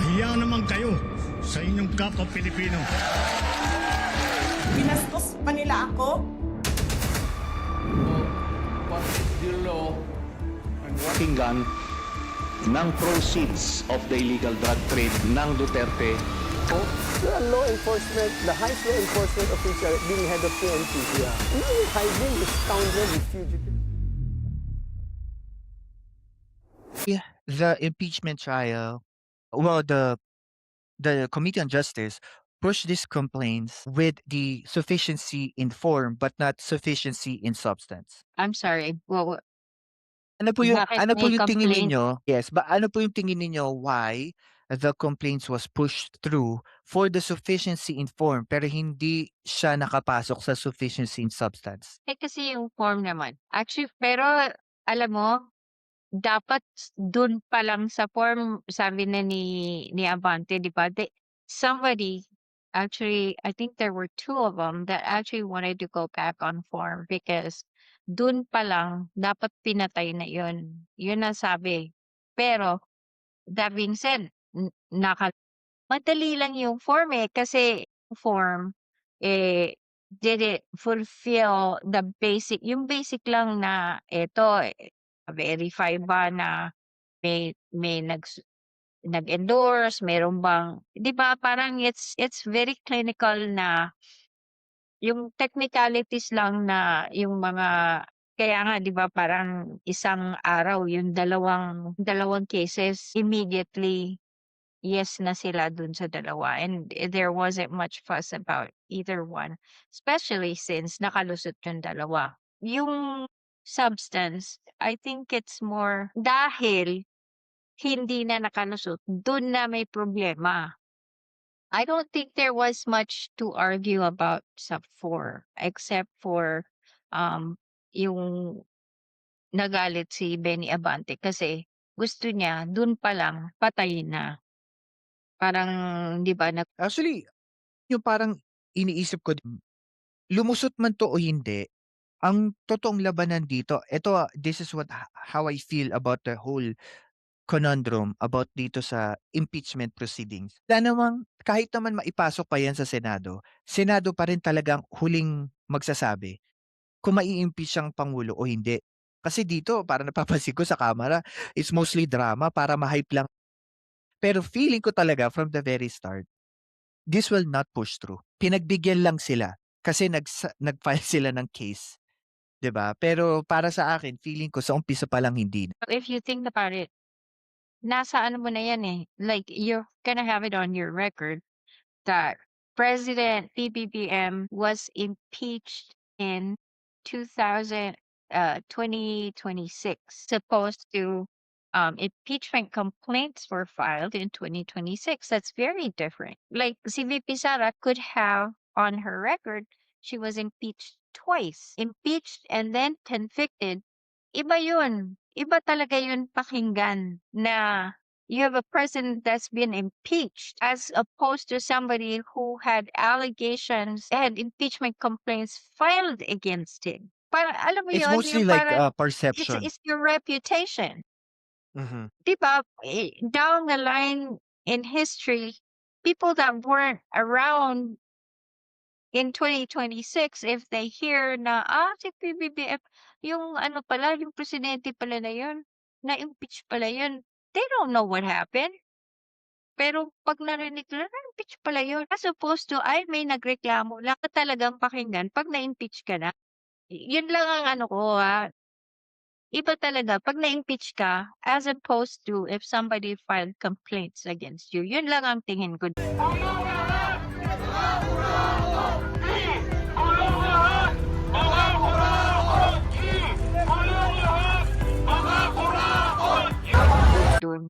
Mahiya naman kayo sa inyong kapwa Pilipino. Binastos pa nila ako. What is the law and what Pakinggan ng proceeds of the illegal drug trade ng Duterte. The law enforcement, the highest law enforcement official being head of PNP. Yeah. You're hiding the scoundrel, the fugitive. The impeachment trial, well, the Committee on Justice pushed these complaints with the sufficiency in form but not sufficiency in substance. I'm sorry. Well, Ano po yung bakit ano po may yung tingin complaint? ninyo? Yes, ano po yung tingin ninyo why the complaints was pushed through for the sufficiency in form pero hindi siya nakapasok sa sufficiency in substance? Kasi yung form naman. Actually, pero alam mo, dapat dun pa lang sa form, sabi na ni Abante, di ba? Somebody, actually, I think there were two of them that actually wanted to go back on form because dun pa lang, dapat pinatay na yun. Yun ang sabi. Pero, that being said, madali lang yung form kasi yung form, did it fulfill the basic, yung basic lang na eto, verify ba na may nag-endorse, meron bang, 'di ba parang it's very clinical na yung technicalities lang na yung mga kaya nga 'di ba parang isang araw yung dalawang cases immediately yes na sila dun sa dalawa and there wasn't much fuss about either one, especially since nakalusot yung dalawa. Yung substance, I think it's more dahil hindi na nakalusot, dun na may problema. I don't think there was much to argue about sub 4 except for yung nagalit si Benny Abante kasi gusto niya dun pa lang patayin na. Parang 'di ba Actually, yung parang iniisip ko din, lumusot man 'to o hindi, ang totoong labanan dito, this is how I feel about the whole conundrum about dito sa impeachment proceedings. Wala namang kahit naman maipasok pa 'yan sa Senado, Senado pa rin talagang huling magsasabi kung mai-impeach ang pangulo o hindi. Kasi dito parang napapansin ko sa Kamara, it's mostly drama para ma-hype lang. Pero feeling ko talaga from the very start, this will not push through. Pinagbigyan lang sila kasi nag-file sila ng case, 'di ba? Pero para sa akin, feeling ko sa umpisa pa lang hindi na. if you think about it, nasa ano mo na yan like you're gonna have it on your record that President PBBM was impeached in 2026. Supposed to impeachment complaints were filed in 2026. That's very different. Like si VP Sara could have on her record she was impeached twice. Impeached and then convicted. Iba yun. Iba talaga yun pakinggan na you have a president that's been impeached as opposed to somebody who had allegations and impeachment complaints filed against him. Para alam mo It's yun, mostly yung like parang perception. it's your reputation. Mhm. Di ba? Down the line in history, people that weren't around in 2026, if they hear na, si PBBM, yung ano pala, yung presidente pala na yun, na-impeach pala yun, they don't know what happened. Pero pag narinig nila, na-impeach pala yun. As opposed to, ay may nagreklamo, lang ka talagang pakinggan pag na-impeach ka na. Yun lang ang ano ko Iba talaga pag na-impeach ka as opposed to if somebody filed complaints against you. Yun lang ang tingin ko.